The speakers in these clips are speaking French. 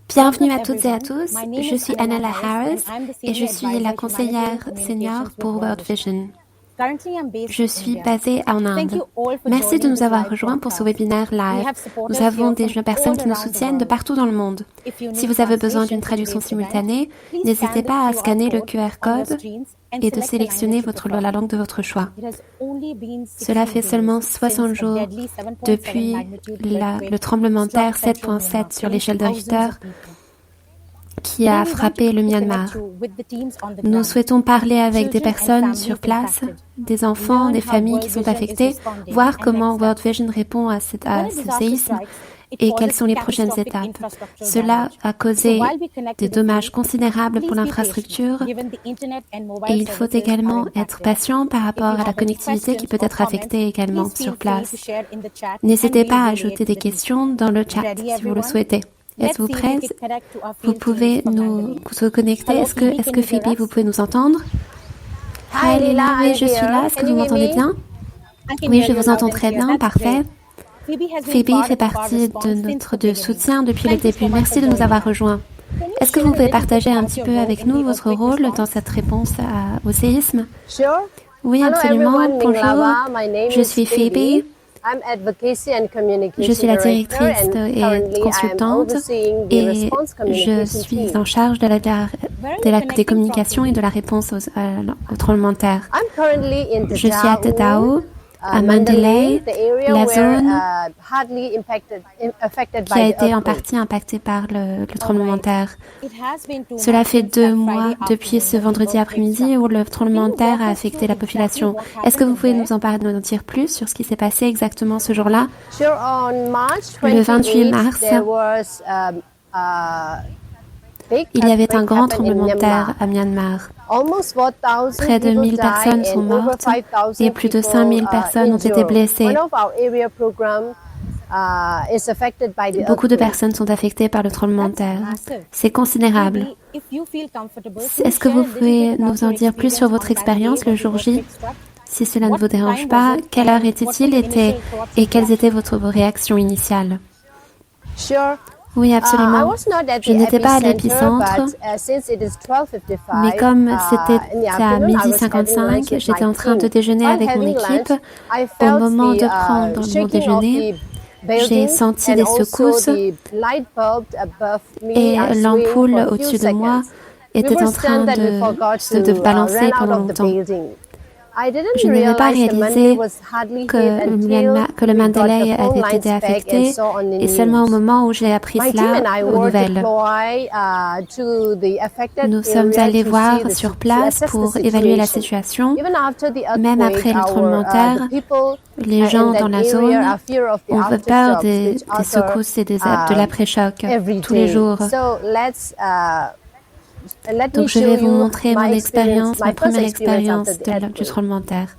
Bienvenue à toutes et à tous, je suis Anala Harris et je suis la conseillère senior pour World Vision. Je suis basée en Inde. Merci de nous avoir rejoints pour ce webinaire live. Nous avons des personnes qui nous soutiennent de partout dans le monde. Si vous avez besoin d'une traduction simultanée, n'hésitez pas à scanner le QR code et de sélectionner la langue de votre choix. Cela fait seulement 60 jours depuis le tremblement de terre 7.7 sur l'échelle de Richter qui a frappé le Myanmar. Nous souhaitons parler avec des personnes sur place, des enfants, des familles qui sont affectées, voir comment World Vision répond à ce séisme et quelles sont les prochaines étapes. Cela a causé des dommages considérables pour l'infrastructure et il faut également être patient par rapport à la connectivité qui peut être affectée également sur place. N'hésitez pas à ajouter des questions dans le chat si vous le souhaitez. Êtes-vous prêts? Vous pouvez nous connecter. Est-ce que Phoebe, vous pouvez nous entendre? Hi Lila, oui, je suis là. Est-ce que vous m'entendez bien? Oui, je vous entends très bien. Parfait. Phoebe fait partie de notre soutien depuis le début. Merci de nous avoir rejoints. Est-ce que vous pouvez partager un petit peu avec nous votre rôle dans cette réponse au séisme? Oui, absolument. Bonjour, je suis Phoebe. Je suis la directrice et consultante et je suis en charge des communications et de la réponse au tremblement de terre. Je suis à Tadao, à Mandalay, la zone qui a été en partie impactée par le tremblement de terre. Cela fait 2 mois depuis ce vendredi après-midi où le tremblement de terre a affecté la population. Est-ce que vous pouvez nous en dire plus sur ce qui s'est passé exactement ce jour-là? Le 28 mars, il y avait un grand tremblement de terre à Myanmar. Près de 1000 personnes sont mortes et plus de 5000 personnes ont été blessées. Beaucoup de personnes sont affectées par le tremblement de terre. C'est considérable. Est-ce que vous pouvez nous en dire plus sur votre expérience le jour J? Si cela ne vous dérange pas, quelle heure était-il et quelles étaient vos réactions initiales? Oui, absolument. Je n'étais pas à l'épicentre, mais comme c'était à 12h55, j'étais en train de déjeuner avec mon équipe. Au moment de prendre mon déjeuner, j'ai senti des secousses et l'ampoule au-dessus de moi était en train de balancer pendant longtemps. Je n'avais pas réalisé que le Mandalay avait été affecté et seulement au moment où j'ai appris cela aux nouvelles. Nous sommes allés voir sur place pour évaluer la situation. Même après le tremblement de terre, les gens dans la zone ont peur des secousses et de l'après-choc tous les jours. Donc je vais vous montrer mon expérience, ma première expérience du tremblement de terre.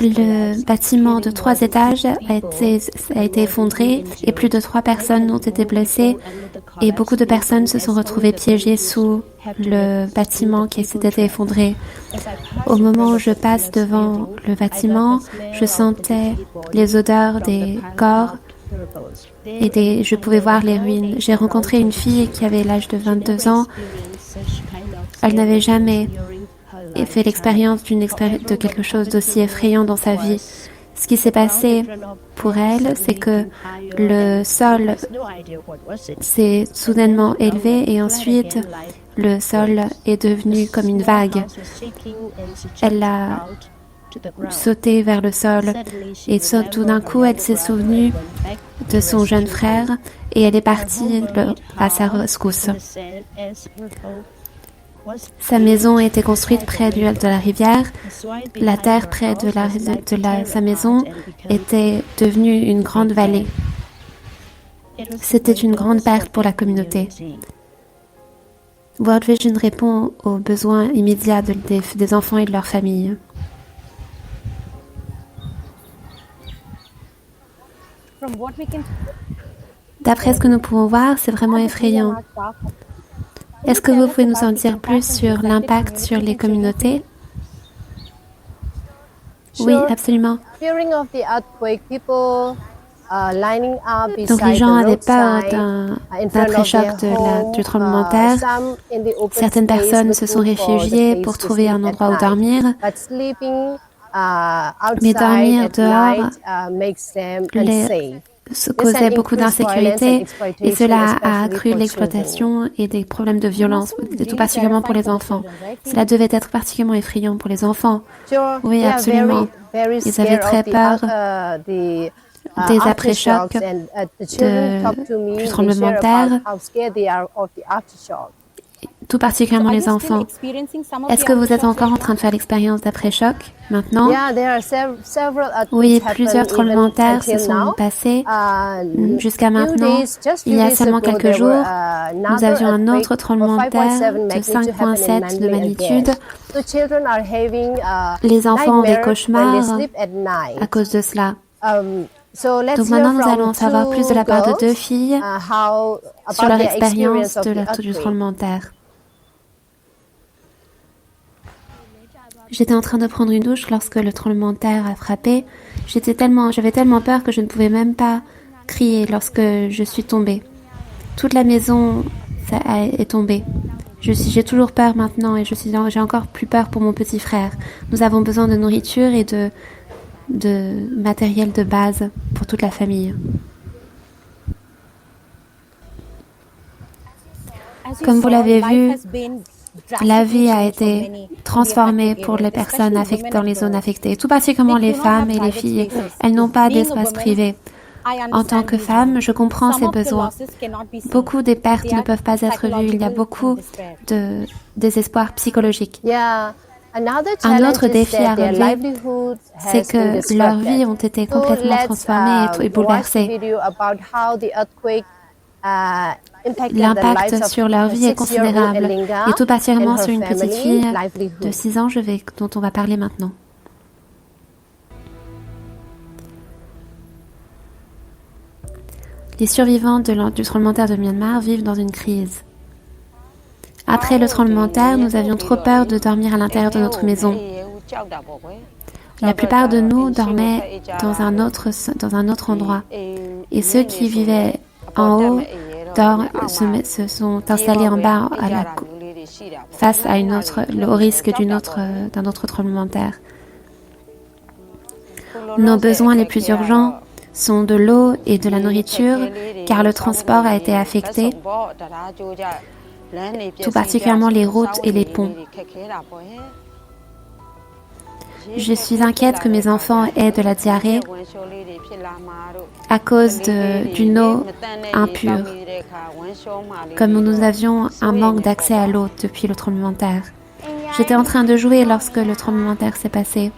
Le bâtiment de 3 étages a été effondré et plus de 3 personnes ont été blessées et beaucoup de personnes se sont retrouvées piégées sous le bâtiment qui s'était effondré. Au moment où je passe devant le bâtiment, je sentais les odeurs des corps et je pouvais voir les ruines. J'ai rencontré une fille qui avait l'âge de 22 ans. Elle n'avait jamais fait l'expérience de quelque chose d'aussi effrayant dans sa vie. Ce qui s'est passé pour elle, c'est que le sol s'est soudainement élevé et ensuite le sol est devenu comme une vague. Elle a sauté vers le sol et tout d'un coup elle s'est souvenue de son jeune frère et elle est partie à sa rescousse. Sa maison a été construite près de la rivière. La terre près de sa maison était devenue une grande vallée. C'était une grande perte pour la communauté. World Vision répond aux besoins immédiats des enfants et de leurs familles. D'après ce que nous pouvons voir, c'est vraiment effrayant. Est-ce que vous pouvez nous en dire plus sur l'impact sur les communautés? Oui, absolument. Donc les gens avaient peur d'un après-choc du tremblement de terre. Certaines personnes se sont réfugiées pour trouver un endroit où dormir. Mais dormir dehors causait beaucoup d'insécurité et cela a accru l'exploitation et des problèmes de violence, tout particulièrement pour les enfants. Cela devait être particulièrement effrayant pour les enfants. Oui, absolument. Ils avaient très peur des après-chocs du tremblement de terre, tout particulièrement les enfants. Est-ce que vous êtes encore en train de faire l'expérience d'après-choc maintenant? Oui, plusieurs tremblements de terre se sont passés jusqu'à maintenant. Il y a seulement quelques jours, nous avions un autre tremblement de terre de 5,7 de magnitude. Les enfants ont des cauchemars à cause de cela. Donc maintenant, nous allons savoir plus de la part de deux filles sur leur expérience du tremblement de terre. J'étais en train de prendre une douche lorsque le tremblement de terre a frappé. J'avais tellement peur que je ne pouvais même pas crier lorsque je suis tombée. Toute la maison est tombée. J'ai toujours peur maintenant et j'ai encore plus peur pour mon petit frère. Nous avons besoin de nourriture et de matériel de base pour toute la famille. Comme vous l'avez vu, la vie a été transformée pour les personnes dans les zones affectées, tout particulièrement les femmes et les filles. Elles n'ont pas d'espace privé. En tant que femme, je comprends ces besoins. Beaucoup des pertes ne peuvent pas être vues. Il y a beaucoup de désespoir psychologique. Un autre défi à relever, c'est que leurs vies ont été complètement transformées et bouleversées. L'impact sur leur vie est considérable, et tout particulièrement sur une petite fille de 6 ans dont on va parler maintenant. Les survivants du tremblement de terre de Myanmar vivent dans une crise. Après le tremblement de terre, nous avions trop peur de dormir à l'intérieur de notre maison. La plupart de nous dormaient dans un autre endroit. Et ceux qui vivaient en haut se sont installés en bas face à au risque d'un autre tremblement de terre. Nos besoins les plus urgents sont de l'eau et de la nourriture, car le transport a été affecté, tout particulièrement les routes et les ponts. Je suis inquiète que mes enfants aient de la diarrhée à cause d'une eau impure, comme nous avions un manque d'accès à l'eau depuis le tremblement de terre. J'étais en train de jouer lorsque le tremblement de terre s'est passé.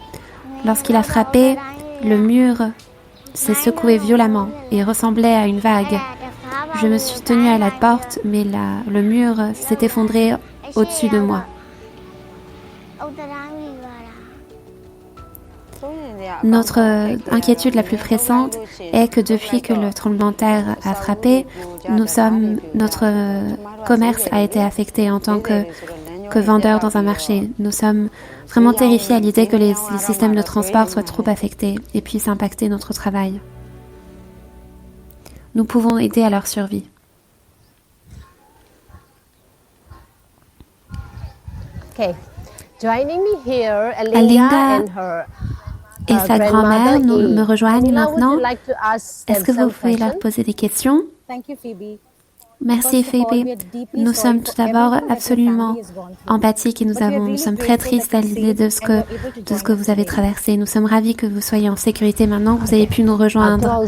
Lorsqu'il a frappé, le mur s'est secoué violemment et ressemblait à une vague. Je me suis tenue à la porte, mais le mur s'est effondré au-dessus de moi. Notre inquiétude la plus pressante est que depuis que le tremblement de terre a frappé, notre commerce a été affecté en tant que vendeur dans un marché. Nous sommes vraiment terrifiés à l'idée que les systèmes de transport soient trop affectés et puissent impacter notre travail. Nous pouvons aider à leur survie. Alinda et sa grand-mère me rejoignent maintenant. Est-ce que vous pouvez leur poser des questions? Merci Phoebe. Nous sommes tout d'abord absolument empathiques et nous sommes très tristes à l'idée de ce que vous avez traversé. Nous sommes ravis que vous soyez en sécurité maintenant, que vous ayez pu nous rejoindre.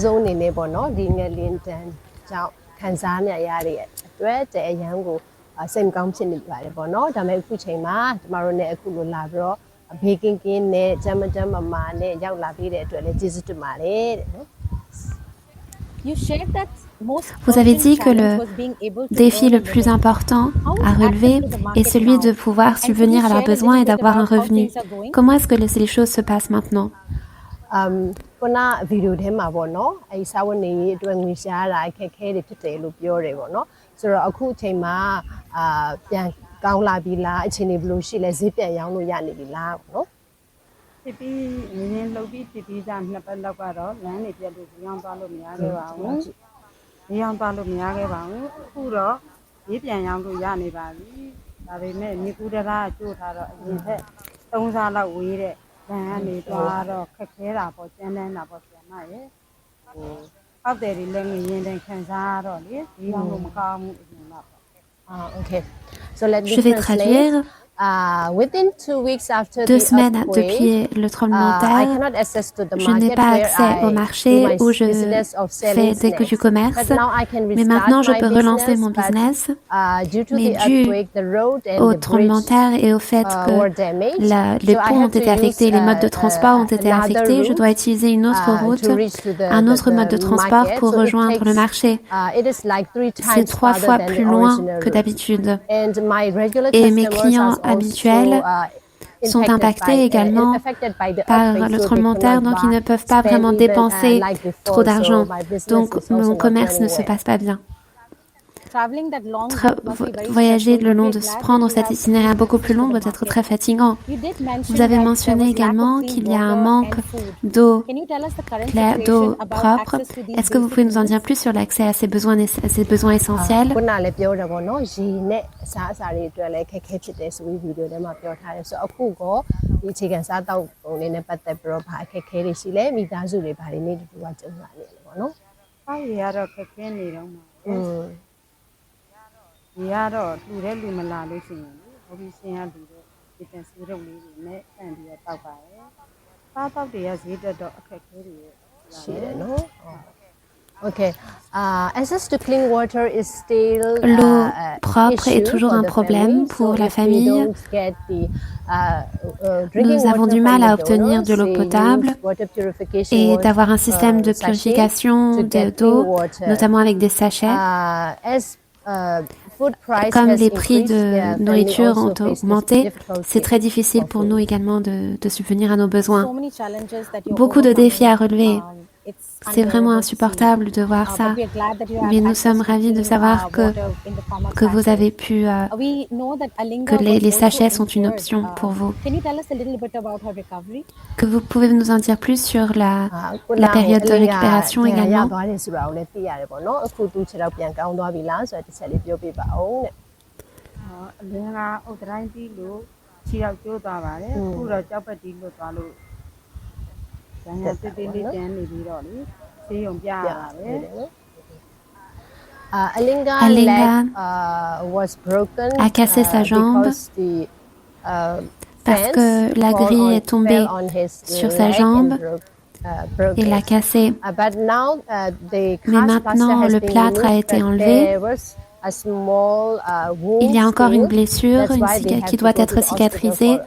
Vous avez dit que le défi le plus important à relever est celui de pouvoir subvenir à leurs besoins et d'avoir un revenu. Comment est-ce que les choses se passent maintenant? ခုနဗီဒီယိုထဲမှာပေါ့နော်အဲစာဝတ်နေရေးအတွက်ငွေရှားတာအခက်အခဲတွေဖြစ်တယ်လို့ပြောတယ်ပေါ့နော်ဆိုတော့အခုအချိန်မှာပြန်ကောင်းလာပြီလားအခြေအနေဘယ်လိုရှိလဲဈေးပြန်ရောင်းလို့ရနေပြီလားပေါ့နော်ဖြစ်ပြီးငင်းလုပ်ပြီးဖြစ်ပြီးသားနှစ်ပတ်လောက်ကတော့လမ်းတွေပြတ်လို့ရောင်းသွားလို့မရခဲ့ပါဘူးရောင်းသွားလို့မရခဲ့ပါဘူးအခုတော့ဈေးပြန်ရောင်းလို့ရနေပါပြီဒါပေမဲ့မြေကူးတရာကျိုးထားတော့အရင်ထက်3စားလောက်ဝေးတဲ့လမ်းကနေသွားတော့ခက်ခဲတာပေါ့ကျန်းတန်းတာပေါ့ဆရာမရဲ့အောက်တယ်တွေလည်းငရင်တန်ခံစားတော့လေဒီအောင်လို့မကောင်းဘူးအရင်တော့okay so let me Je vais traduire. Within 2 weeks after 2 semaines depuis le tremblement de terre, je n'ai pas accès au marché où je fais du commerce, mais maintenant je peux relancer mon business. Mais dû au tremblement de terre et au fait que les ponts ont été affectés, les modes de transport ont été affectés, je dois utiliser une autre route, un autre mode de transport pour rejoindre le marché. C'est 3 fois plus loin que d'habitude. Et mes clients habituels sont impactés également par le tremblement de terre, donc ils ne peuvent pas vraiment dépenser trop d'argent. Donc mon commerce ne se passe pas bien. Voyager le long de prendre cet itinéraire beaucoup plus long doit être très fatigant. Vous avez mentionné également qu'il y a un manque d'eau claire, d'eau propre. Est-ce que vous pouvez nous en dire plus sur l'accès à ces besoins essentiels? Okay. Access to clean water is still l'eau propre est toujours un problème pour la famille. Nous avons du mal à obtenir de l'eau potable et d'avoir un système de purification d'eau, notamment avec des sachets. Comme les prix de nourriture ont augmenté, c'est très difficile pour nous également de subvenir à nos besoins. Beaucoup de défis à relever. C'est vraiment insupportable de voir ça, mais nous sommes ravis de savoir que vous avez pu, que les sachets sont une option pour vous. Que vous pouvez nous en dire plus sur la période de récupération également? Alinga a cassé sa jambe parce que la grille est tombée sur sa jambe et l'a cassée. Mais maintenant, le plâtre a été enlevé. Il y a encore une blessure qui doit être cicatrisée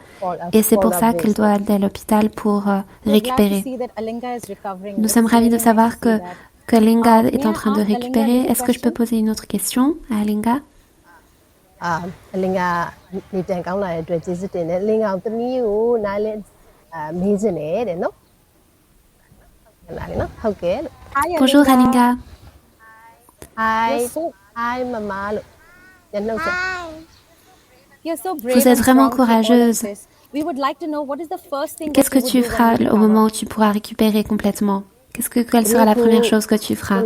et c'est pour ça qu'elle doit aller à l'hôpital pour récupérer. Nous sommes ravis de savoir que Alinga est en train de récupérer. Est-ce que je peux poser une autre question à Alinga? Bonjour Alinga. Hi, Mama. Vous êtes vraiment courageuse. Qu'est-ce que tu feras au moment où tu pourras récupérer complètement? Quelle sera la première chose que tu feras?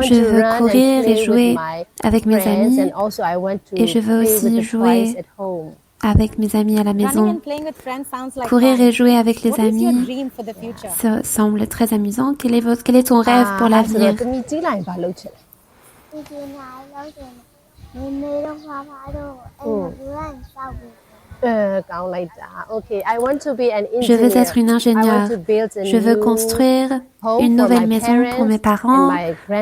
Je veux courir et jouer avec mes amis et je veux aussi jouer avec mes amis à la maison. Courir et jouer avec les amis, ça semble très amusant. Quel est ton rêve pour l'avenir? Je veux être une ingénieure. Je veux construire une nouvelle maison pour mes parents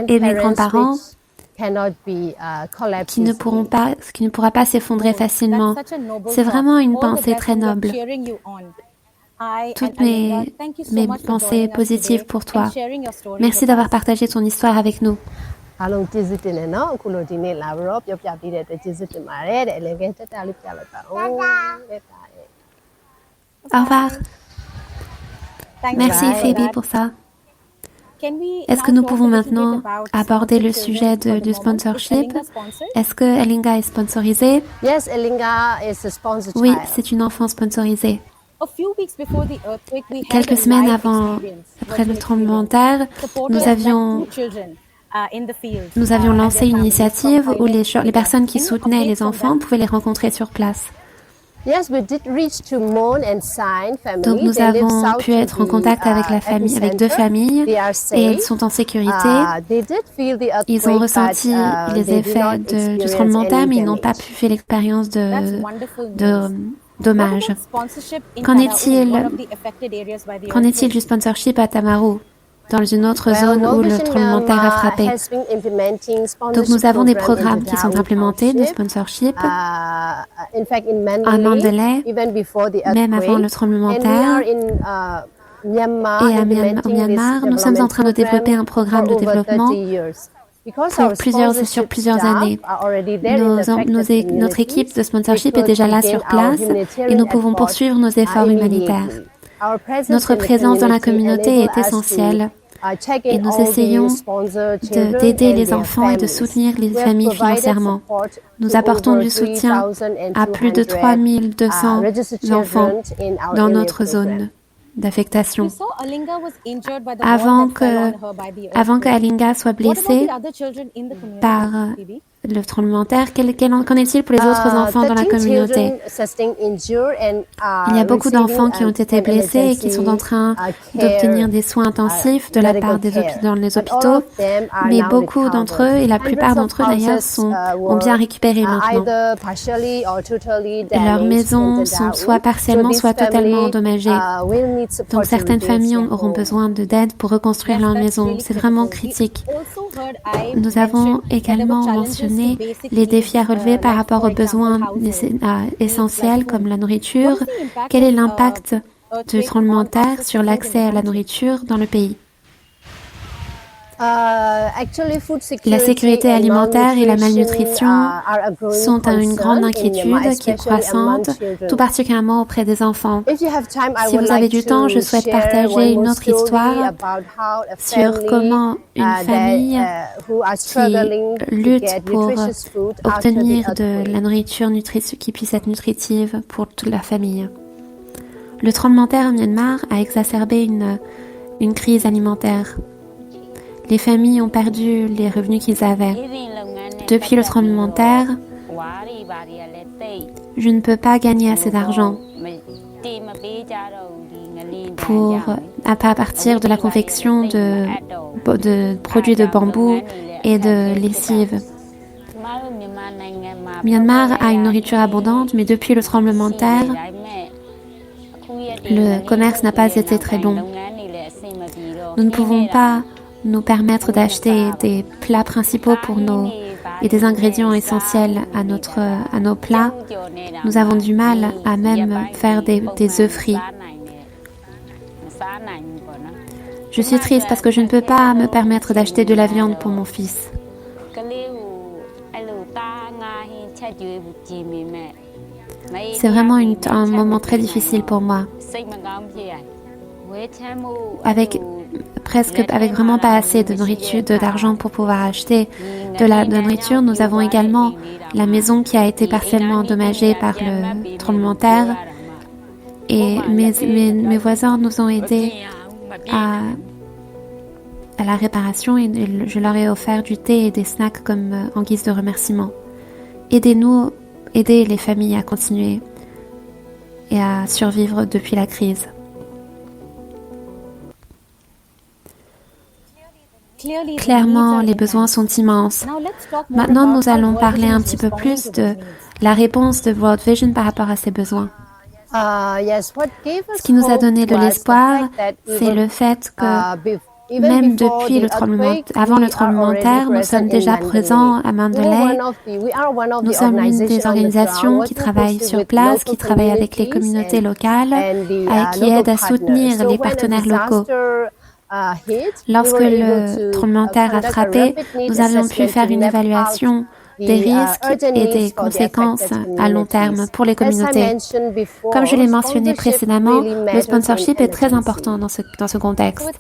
et mes grands-parents qui ne pourra pas s'effondrer facilement. C'est vraiment une pensée très noble. toutes mes pensées positives pour toi. Merci d'avoir partagé ton histoire avec nous. အားလုံးကျေးဇူးတင်တယ်နော်အခုလိုဒီနေ့လာပြီးတော့ပြောပြပေးတဲ့အတွက်ကျေးဇူးတင်ပါတယ်တဲ့အလင်ကဲတက်တာလေးပြလိုက်ပါဦး Au revoir. Merci Phoebe pour ça. Est-ce que nous pouvons maintenant aborder le sujet du sponsorship? Est-ce que Elinga est sponsorisée? Yes, Elinga is a sponsored Oui, child. c'est une enfant sponsorisée. Quelques semaines après le tremblement de terre, nous avions lancé une initiative où les personnes qui soutenaient les enfants pouvaient les rencontrer sur place. Donc nous avons pu être en contact avec avec deux familles et elles sont en sécurité. Ils ont ressenti les effets du tremblement de terre, mais ils n'ont pas pu faire l'expérience de dommages. Qu'en est-il du sponsorship à Tamaru, dans une autre zone où le tremblement de terre a frappé? Donc nous avons des programmes qui sont implémentés de sponsorship à Mandalay, même avant le tremblement de terre. Et au Myanmar, nous sommes en train de développer un programme de développement sur plusieurs années. Notre équipe de sponsorship est déjà là sur place et nous pouvons poursuivre nos efforts humanitaires. Notre présence dans la communauté est essentielle et nous essayons d'aider les enfants et de soutenir les familles financièrement. Nous apportons du soutien à plus de 3200 enfants dans notre zone d'affectation. Avant que Alinga soit blessée par le tremblement de terre, qu'en est-il pour les autres enfants dans la communauté? Il y a beaucoup d'enfants qui ont été blessés et qui sont en train d'obtenir des soins intensifs de la part dans les hôpitaux, mais beaucoup d'entre eux, et la plupart d'entre eux d'ailleurs, ont bien récupéré maintenant. Leurs maisons sont soit partiellement, soit totalement endommagées. Donc certaines familles auront besoin d'aide pour reconstruire leur maison. C'est vraiment critique. Nous avons également mentionné les défis à relever par rapport aux besoins essentiels comme la nourriture. Quel est l'impact du tremblement de terre sur l'accès à la nourriture dans le pays? La sécurité alimentaire et la malnutrition sont une grande inquiétude qui est croissante, tout particulièrement auprès des enfants. Si vous avez du temps, je souhaite partager une autre histoire sur comment une famille qui lutte pour obtenir de la nourriture qui puisse être nutritive pour toute la famille. Le tremblement de terre au Myanmar a exacerbé une crise alimentaire. Les familles ont perdu les revenus qu'ils avaient. Depuis le tremblement de terre, je ne peux pas gagner assez d'argent à partir de la confection de produits de bambou et de lessive. Myanmar a une nourriture abondante, mais depuis le tremblement de terre, le commerce n'a pas été très bon. Nous ne pouvons pas nous permettre d'acheter des plats principaux et des ingrédients essentiels à nos plats. Nous avons du mal à même faire des œufs frits. Je suis triste parce que je ne peux pas me permettre d'acheter de la viande pour mon fils. C'est vraiment un moment très difficile pour moi. Avec vraiment pas assez de nourriture, d'argent pour pouvoir acheter de la nourriture. Nous avons également la maison qui a été partiellement endommagée par le tremblement de terre. Et mes voisins nous ont aidés à la réparation et je leur ai offert du thé et des snacks en guise de remerciement. Aidez les familles à continuer et à survivre depuis la crise. Clairement, les besoins sont immenses. Maintenant, nous allons parler un petit peu plus de la réponse de World Vision par rapport à ces besoins. Ce qui nous a donné de l'espoir, c'est le fait que Même depuis avant le tremblement de terre, nous sommes déjà présents à Mandalay. Nous sommes l'une des organisations qui travaillent sur place, qui travaillent avec les communautés locales et qui aident à soutenir les partenaires locaux. Lorsque le tremblement de terre a frappé, nous avions pu faire une évaluation des risques et des conséquences à long terme pour les communautés. Comme je l'ai mentionné précédemment, le sponsorship est très important dans ce contexte.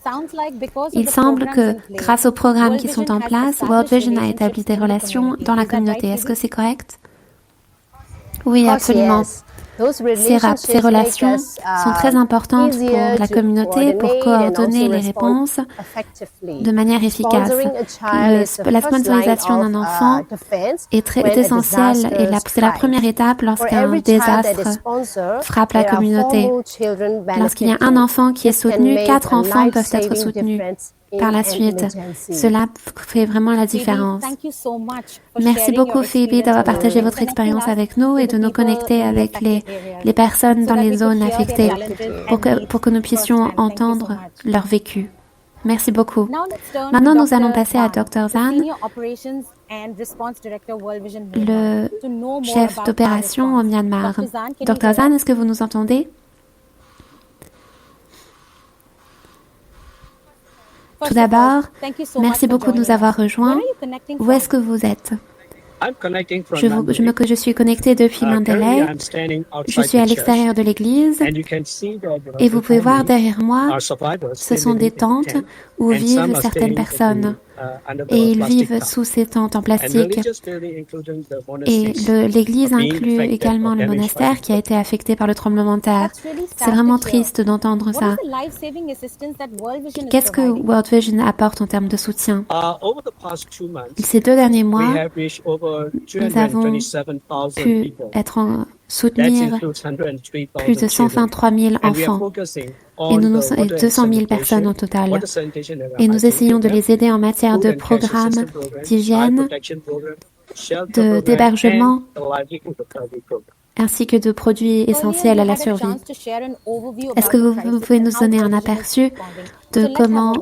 Il semble que, grâce aux programmes qui sont en place, World Vision a établi des relations dans la communauté. Est-ce que c'est correct? Oui, absolument. Ces relations sont très importantes pour la communauté pour coordonner les réponses de manière efficace. La sponsorisation d'un enfant est essentielle et c'est la première étape lorsqu'un désastre frappe la communauté. Lorsqu'il y a un enfant qui est soutenu, 4 enfants peuvent être soutenus par la suite. Cela fait vraiment la différence. Merci beaucoup, Phoebe, d'avoir partagé votre expérience avec nous et de nous connecter avec les personnes dans les zones affectées pour que nous puissions entendre leur vécu. Merci beaucoup. Maintenant, nous allons passer à Dr. Zan, le chef d'opération au Myanmar. Dr. Zan, est-ce que vous nous entendez? Tout d'abord, merci beaucoup de nous avoir rejoints. Où est-ce que vous êtes? Je suis connecté depuis Mandalay. Je suis à l'extérieur de l'église et vous pouvez voir derrière moi, ce sont des tentes où vivent certaines personnes. Et ils vivent sous ces tentes en plastique. Et l'église inclut également le monastère qui a été affecté par le tremblement de terre. C'est vraiment triste d'entendre ça. Qu'est-ce que World Vision apporte en termes de soutien? Ces 2 derniers mois, nous avons pu soutenir plus de 123 000 enfants et 200 000 personnes au total. Et nous essayons de les aider en matière de programmes d'hygiène, d'hébergement, ainsi que de produits essentiels à la survie. Est-ce que vous pouvez nous donner un aperçu de comment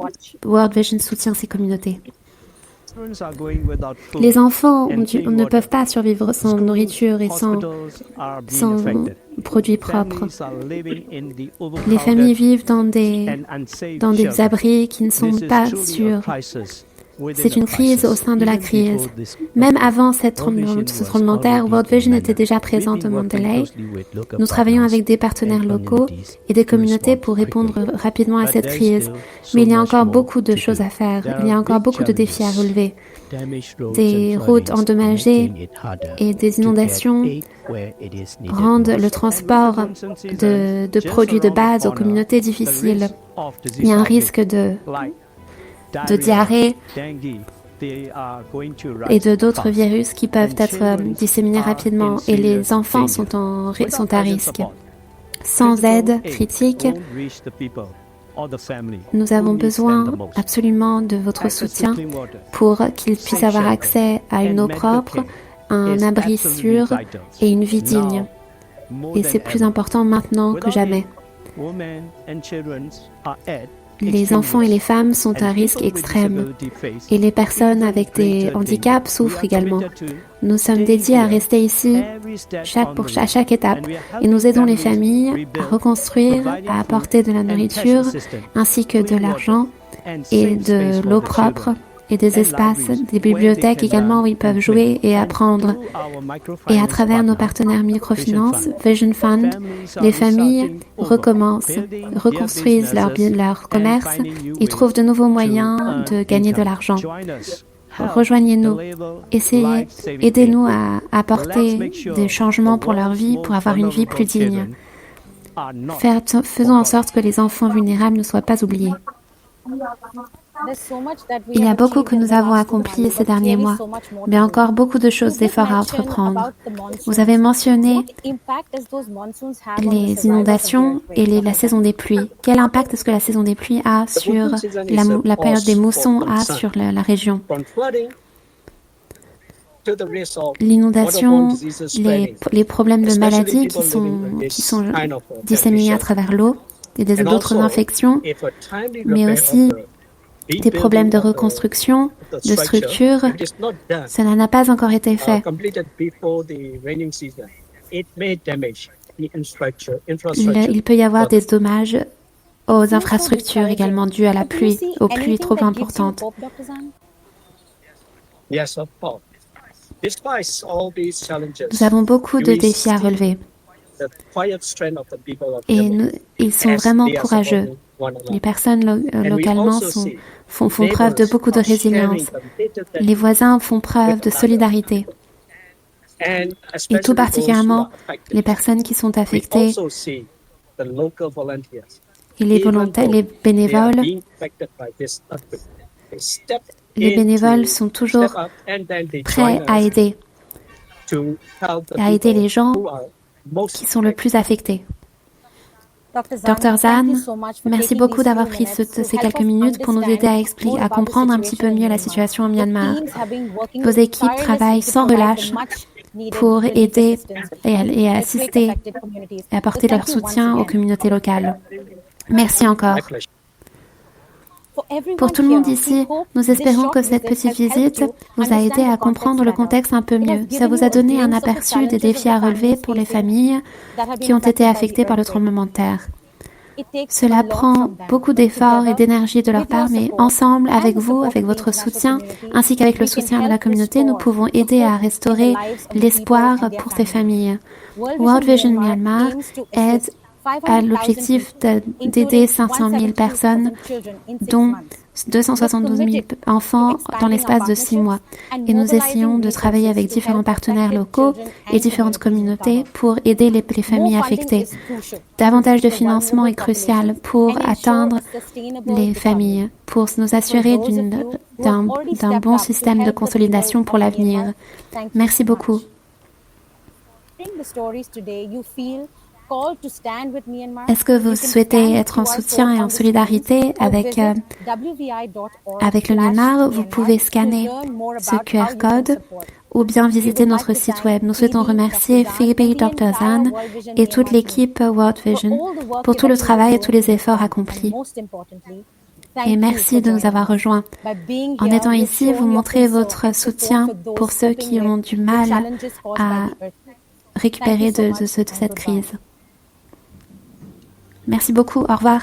World Vision soutient ces communautés? Les enfants ne peuvent pas survivre sans nourriture et sans produits propres. Les familles vivent dans des abris qui ne sont pas sûrs. C'est une crise au sein de la crise. Même avant ce tremblement de terre, World Vision était déjà présente au Mandalay. Nous travaillons avec des partenaires locaux et des communautés pour répondre rapidement à cette crise. Mais il y a encore beaucoup de choses à faire. Il y a encore beaucoup de défis à relever. Des routes endommagées et des inondations rendent le transport de produits de base aux communautés difficile. Il y a un risque de diarrhée et d'autres virus qui peuvent être disséminés rapidement et les enfants sont à risque. Sans aide critique, nous avons besoin absolument de votre soutien pour qu'ils puissent avoir accès à une eau propre, un abri sûr et une vie digne. Et c'est plus important maintenant que jamais. Les enfants et les femmes sont à risque extrême et les personnes avec des handicaps souffrent également. Nous sommes dédiés à rester ici à chaque étape et nous aidons les familles à reconstruire, à apporter de la nourriture ainsi que de l'argent et de l'eau propre et des espaces, des bibliothèques également où ils peuvent jouer et apprendre. Et à travers nos partenaires microfinance, Vision Fund, les familles reconstruisent leur commerce et trouvent de nouveaux moyens de gagner de l'argent. Rejoignez-nous, aidez-nous à apporter des changements pour leur vie, pour avoir une vie plus digne. Faisons en sorte que les enfants vulnérables ne soient pas oubliés. Il y a beaucoup que nous avons accompli ces derniers mois, mais encore beaucoup de choses d'efforts à entreprendre. Vous avez mentionné les inondations et la saison des pluies. Quel impact est-ce que la saison des pluies a sur la période des moussons sur la région? L'inondation, les problèmes de maladies qui sont disséminés à travers l'eau et d'autres infections, mais aussi des problèmes de reconstruction, de structure. Cela n'a pas encore été fait. Il peut y avoir des dommages aux infrastructures également dus à la pluie, aux pluies trop importantes. Nous avons beaucoup de défis à relever et ils sont vraiment courageux. Les personnes localement font preuve de beaucoup de résilience. Les voisins font preuve de solidarité. Et tout particulièrement, les personnes qui sont affectées et les volontaires, les bénévoles sont toujours prêts à aider les gens qui sont le plus affectés. Dr Zan, merci beaucoup d'avoir pris ces quelques minutes pour nous aider à comprendre un petit peu mieux la situation au Myanmar. Vos équipes travaillent sans relâche pour aider et assister et apporter leur soutien aux communautés locales. Merci encore. Pour tout le monde ici, nous espérons que cette petite visite vous a aidé à comprendre le contexte un peu mieux. Ça vous a donné un aperçu des défis à relever pour les familles qui ont été affectées par le tremblement de terre. Cela prend beaucoup d'efforts et d'énergie de leur part, mais ensemble, avec vous, avec votre soutien, ainsi qu'avec le soutien de la communauté, nous pouvons aider à restaurer l'espoir pour ces familles. World Vision Myanmar aide à l'objectif d'aider 500 000 personnes, dont 272 000 enfants dans l'espace de 6 mois. Et nous essayons de travailler avec différents partenaires locaux et différentes communautés pour aider les familles affectées. Davantage de financement est crucial pour atteindre les familles, pour nous assurer d'un bon système de consolidation pour l'avenir. Merci beaucoup. Est-ce que vous souhaitez être en soutien et en solidarité avec le Myanmar? Vous pouvez scanner ce QR code ou bien visiter notre site web. Nous souhaitons remercier Phoebe, Dr Zan et toute l'équipe World Vision pour tout le travail et tous les efforts accomplis. Et merci de nous avoir rejoints. En étant ici, vous montrez votre soutien pour ceux qui ont du mal à récupérer de cette crise. Merci beaucoup. Au revoir.